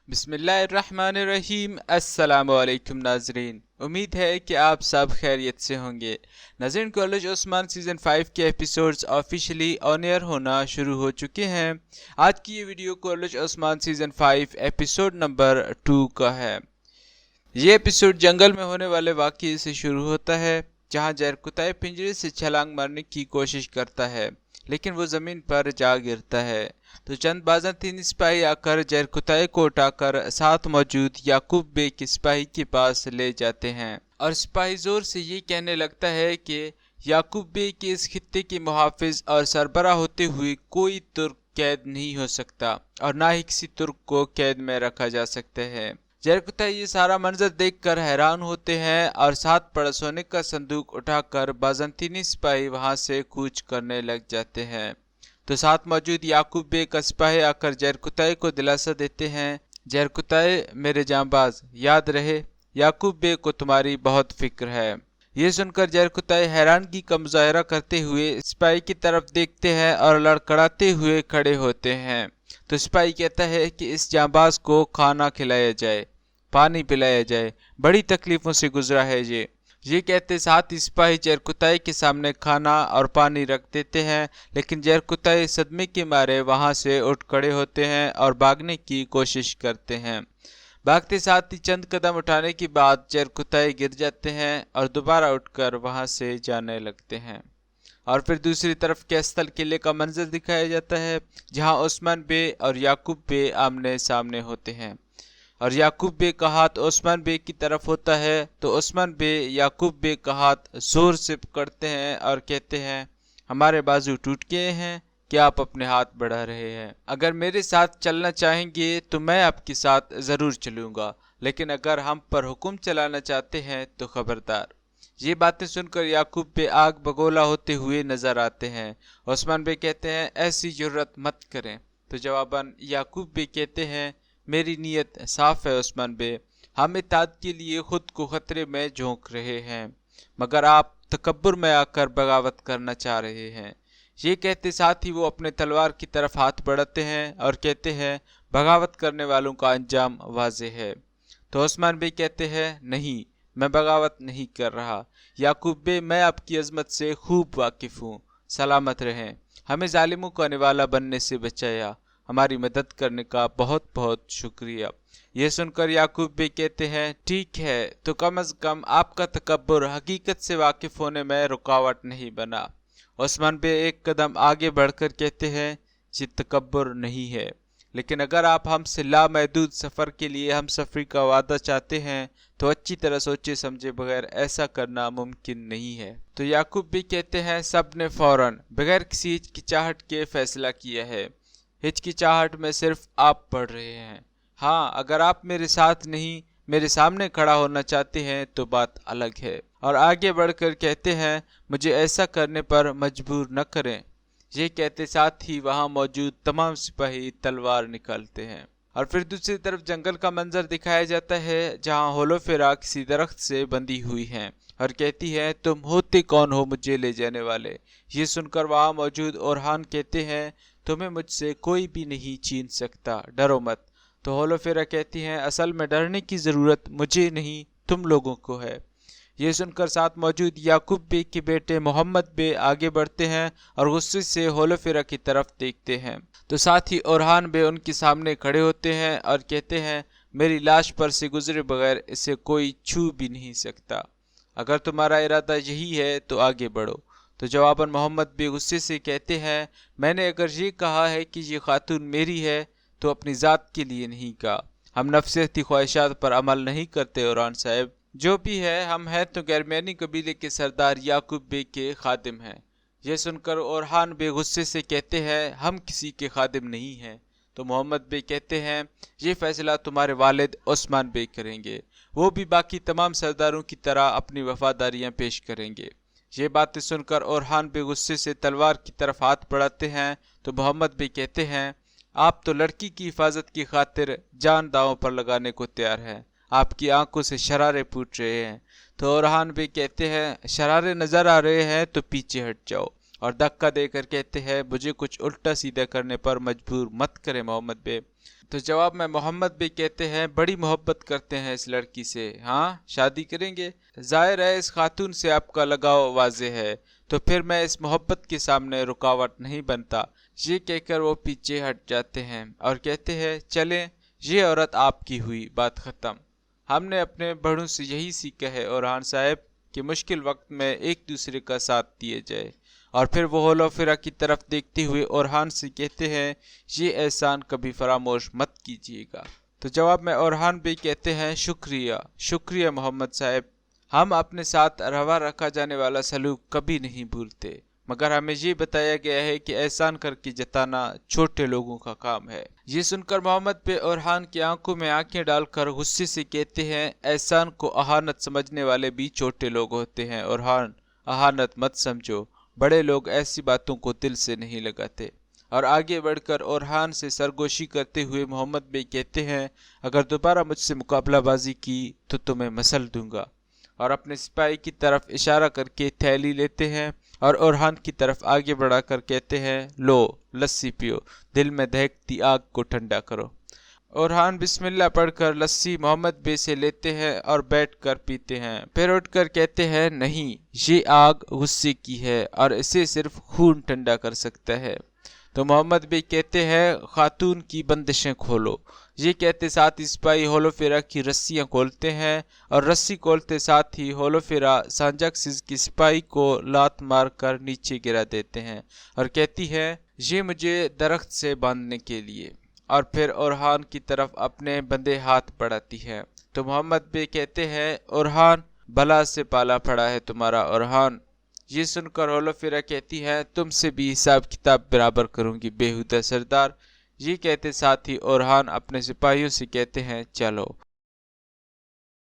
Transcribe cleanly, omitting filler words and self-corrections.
بسم اللہ الرحمن الرحیم۔ السلام علیکم ناظرین، امید ہے کہ آپ سب خیریت سے ہوں گے۔ ناظرین، کالج عثمان سیزن 5 کے ایپیسوڈز آفیشلی آن ایئر ہونا شروع ہو چکے ہیں۔ آج کی یہ ویڈیو کالج عثمان سیزن 5 ایپیسوڈ نمبر 2 کا ہے۔ یہ ایپیسوڈ جنگل میں ہونے والے واقعے سے شروع ہوتا ہے، جہاں جیرکتائے پنجرے سے چھلانگ مارنے کی کوشش کرتا ہے، لیکن وہ زمین پر جا گرتا ہے۔ تو چند بازنطین سپاہی آ کر جیرکتائے کو اٹھا کر ساتھ موجود یعقوب بے کے سپاہی کے پاس لے جاتے ہیں، اور سپاہی زور سے یہ کہنے لگتا ہے کہ یعقوب بے کے اس خطے کے محافظ اور سربراہ ہوتے ہوئے کوئی ترک قید نہیں ہو سکتا، اور نہ ہی کسی ترک کو قید میں رکھا جا سکتا ہے۔ جیرکتائے یہ سارا منظر دیکھ کر حیران ہوتے ہیں اور ساتھ پڑا سونے کا صندوق اٹھا کر بازنطینی سپاہی وہاں سے کوچ کرنے لگ جاتے ہیں۔ تو ساتھ موجود یعقوب بے کا سپاہی آ کر جیرکتائے کو دلاسا دیتے ہیں، جیرکتائے میرے جانباز، یاد رہے یعقوب بے کو تمہاری بہت فکر ہے۔ یہ سن کر جیرکتائے حیرانگی کا مظاہرہ کرتے ہوئے سپاہی کی طرف دیکھتے ہیں اور لڑکھڑاتے ہوئے کھڑے ہوتے ہیں۔ تو سپاہی کہتا ہے کہ اس جانباز کو کھانا کھلایا جائے، پانی پلایا جائے، بڑی تکلیفوں سے گزرا ہے یہ کہتے ساتھ ہی سپاہی جیرکتائے کے سامنے کھانا اور پانی رکھ دیتے ہیں، لیکن جیرکتائے صدمے کے مارے وہاں سے اٹھ کھڑے ہوتے ہیں اور بھاگنے کی کوشش کرتے ہیں۔ بھاگتے ساتھ ہی چند قدم اٹھانے کے بعد جیرکتائے گر جاتے ہیں اور دوبارہ اٹھ کر وہاں سے جانے لگتے ہیں۔ اور پھر دوسری طرف کیستل قلعے کا منظر دکھایا جاتا ہے، جہاں عثمان بے اور یعقوب بے آمنے سامنے ہوتے ہیں، اور یعقوب بے کا ہاتھ عثمان بے کی طرف ہوتا ہے تو عثمان بے یعقوب بے کا ہاتھ زور سے پکڑتے ہیں اور کہتے ہیں، ہمارے بازو ٹوٹ گئے ہیں کہ آپ اپنے ہاتھ بڑھا رہے ہیں۔ اگر میرے ساتھ چلنا چاہیں گے تو میں آپ کے ساتھ ضرور چلوں گا، لیکن اگر ہم پر حکم چلانا چاہتے ہیں تو خبردار۔ یہ باتیں سن کر یعقوب بے آگ بگولا ہوتے ہوئے نظر آتے ہیں۔ عثمان بے کہتے ہیں، ایسی جرت مت کریں۔ تو جواباً یعقوب بے کہتے ہیں، میری نیت صاف ہے عثمان بے، ہم اطاعت کے لیے خود کو خطرے میں جھونک رہے ہیں، مگر آپ تکبر میں آ کر بغاوت کرنا چاہ رہے ہیں۔ یہ کہتے ساتھ ہی وہ اپنے تلوار کی طرف ہاتھ بڑھاتے ہیں اور کہتے ہیں، بغاوت کرنے والوں کا انجام واضح ہے۔ تو عثمان بے کہتے ہیں، نہیں، میں بغاوت نہیں کر رہا یعقوب بے، میں آپ کی عظمت سے خوب واقف ہوں، سلامت رہیں، ہمیں ظالموں کا نوالا بننے سے بچایا، ہماری مدد کرنے کا بہت بہت شکریہ۔ یہ سن کر یعقوب بے کہتے ہیں، ٹھیک ہے، تو کم از کم آپ کا تکبر حقیقت سے واقف ہونے میں رکاوٹ نہیں بنا۔ عثمان بے ایک قدم آگے بڑھ کر کہتے ہیں، یہ تکبر نہیں ہے، لیکن اگر آپ ہم سے لامحدود سفر کے لیے ہم سفری کا وعدہ چاہتے ہیں تو اچھی طرح سوچے سمجھے بغیر ایسا کرنا ممکن نہیں ہے۔ تو یعقوب بھی کہتے ہیں، سب نے فوراً بغیر کسی ہچکچاہٹ کے فیصلہ کیا ہے، ہچکچاہٹ میں صرف آپ پڑھ رہے ہیں۔ ہاں، اگر آپ میرے ساتھ نہیں میرے سامنے کھڑا ہونا چاہتے ہیں تو بات الگ ہے۔ اور آگے بڑھ کر کہتے ہیں، مجھے ایسا کرنے پر مجبور نہ کریں۔ یہ کہتے ساتھ ہی وہاں موجود تمام سپاہی تلوار نکالتے ہیں، اور پھر دوسری طرف جنگل کا منظر دکھایا جاتا ہے، جہاں ہولوفیرا کسی درخت سے بندھی ہوئی ہیں اور کہتی ہے، تم ہوتے کون ہو مجھے لے جانے والے؟ یہ سن کر وہاں موجود اورہان کہتے ہیں، تمہیں مجھ سے کوئی بھی نہیں چھین سکتا، ڈرو مت۔ تو ہولوفیرا کہتی ہیں، اصل میں ڈرنے کی ضرورت مجھے نہیں، تم لوگوں کو ہے۔ یہ سن کر ساتھ موجود یعقوب بے کے بیٹے محمد بے آگے بڑھتے ہیں اور غصے سے ہولوفیرا کی طرف دیکھتے ہیں، تو ساتھ ہی اورہان بے ان کے سامنے کھڑے ہوتے ہیں اور کہتے ہیں، میری لاش پر سے گزرے بغیر اسے کوئی چھو بھی نہیں سکتا، اگر تمہارا ارادہ یہی ہے تو آگے بڑھو۔ تو جواباً محمد بے غصے سے کہتے ہیں، میں نے اگر یہ کہا ہے کہ یہ خاتون میری ہے تو اپنی ذات کے لیے نہیں کہا، ہم نفسیاتی خواہشات پر عمل نہیں کرتے اورہان صاحب، جو بھی ہے ہم ہیں تو گرمیانی قبیلے کے سردار یعقوب بے کے خادم ہیں۔ یہ سن کر اورہان بے غصے سے کہتے ہیں، ہم کسی کے خادم نہیں ہیں۔ تو محمد بے کہتے ہیں، یہ فیصلہ تمہارے والد عثمان بے کریں گے، وہ بھی باقی تمام سرداروں کی طرح اپنی وفاداریاں پیش کریں گے۔ یہ باتیں سن کر اورہان بے غصے سے تلوار کی طرف ہاتھ بڑھاتے ہیں، تو محمد بے کہتے ہیں، آپ تو لڑکی کی حفاظت کی خاطر جان داؤں پر لگانے کو تیار ہیں، آپ کی آنکھوں سے شرارے پھوٹ رہے ہیں۔ تو اورہان بے کہتے ہیں، شرارے نظر آ رہے ہیں تو پیچھے ہٹ جاؤ، اور دھکا دے کر کہتے ہیں، مجھے کچھ الٹا سیدھا کرنے پر مجبور مت کرے محمد بے۔ تو جواب میں محمد بھی کہتے ہیں بڑی محبت کرتے ہیں اس لڑکی سے، ہاں شادی کریں گے؟ ظاہر ہے اس خاتون سے آپ کا لگاؤ واضح ہے، تو پھر میں اس محبت کے سامنے رکاوٹ نہیں بنتا۔ یہ کہہ کر وہ پیچھے ہٹ جاتے ہیں اور کہتے ہیں چلیں یہ عورت آپ کی ہوئی، بات ختم۔ ہم نے اپنے بڑوں سے یہی سیکھا ہے اورحان صاحب کہ مشکل وقت میں ایک دوسرے کا ساتھ دیے جائے۔ اور پھر وہ ہولو فرا کی طرف دیکھتے ہوئے اورحان سے کہتے ہیں یہ احسان کبھی فراموش مت کیجیے گا۔ تو جواب میں اورحان بھی کہتے ہیں شکریہ شکریہ محمد صاحب، ہم اپنے ساتھ روا رکھا جانے والا سلوک کبھی نہیں بھولتے، مگر ہمیں یہ بتایا گیا ہے کہ احسان کر کے جتانا چھوٹے لوگوں کا کام ہے۔ یہ سن کر محمد پہ اورحان کی آنکھوں میں آنکھیں ڈال کر غصے سے کہتے ہیں احسان کو اہانت سمجھنے والے بھی چھوٹے لوگ ہوتے ہیں اورحان، اہانت مت سمجھو، بڑے لوگ ایسی باتوں کو دل سے نہیں لگاتے۔ اور آگے بڑھ کر اورحان سے سرگوشی کرتے ہوئے محمد بھائی کہتے ہیں اگر دوبارہ مجھ سے مقابلہ بازی کی تو تمہیں مسل دوں گا، اور اپنے سپاہی کی طرف اشارہ کر کے تھیلی لیتے ہیں اور اورحان کی طرف آگے بڑھا کر کہتے ہیں لو لسی پیو، دل میں دہکتی آگ کو ٹھنڈا کرو۔ اورحان بسم اللہ پڑھ کر لسی محمد بے سے لیتے ہیں اور بیٹھ کر پیتے ہیں، پھر اٹھ کر کہتے ہیں نہیں، یہ آگ غصے کی ہے اور اسے صرف خون ٹھنڈا کر سکتا ہے۔ تو محمد بے کہتے ہیں خاتون کی بندشیں کھولو۔ یہ کہتے ساتھ ہی سپاہی ہولو فرا کی رسیاں کھولتے ہیں اور رسی کھولتے ساتھ ہی ہولو فرا سانجاکسز کی سپاہی کو لات مار کر نیچے گرا دیتے ہیں اور کہتی ہے یہ مجھے درخت سے باندھنے کے لیے، اور پھر اورحان کی طرف اپنے بندے ہاتھ بڑھاتی ہے۔ تو محمد بے کہتے ہیں اورحان بلا سے پالا پڑا ہے تمہارا اورحان۔ یہ سن کر ہولو فرا کہتی ہے تم سے بھی حساب کتاب برابر کروں گی بےہودہ سردار۔ یہ کہتے ساتھ ہی اورحان اپنے سپاہیوں سے کہتے ہیں چلو۔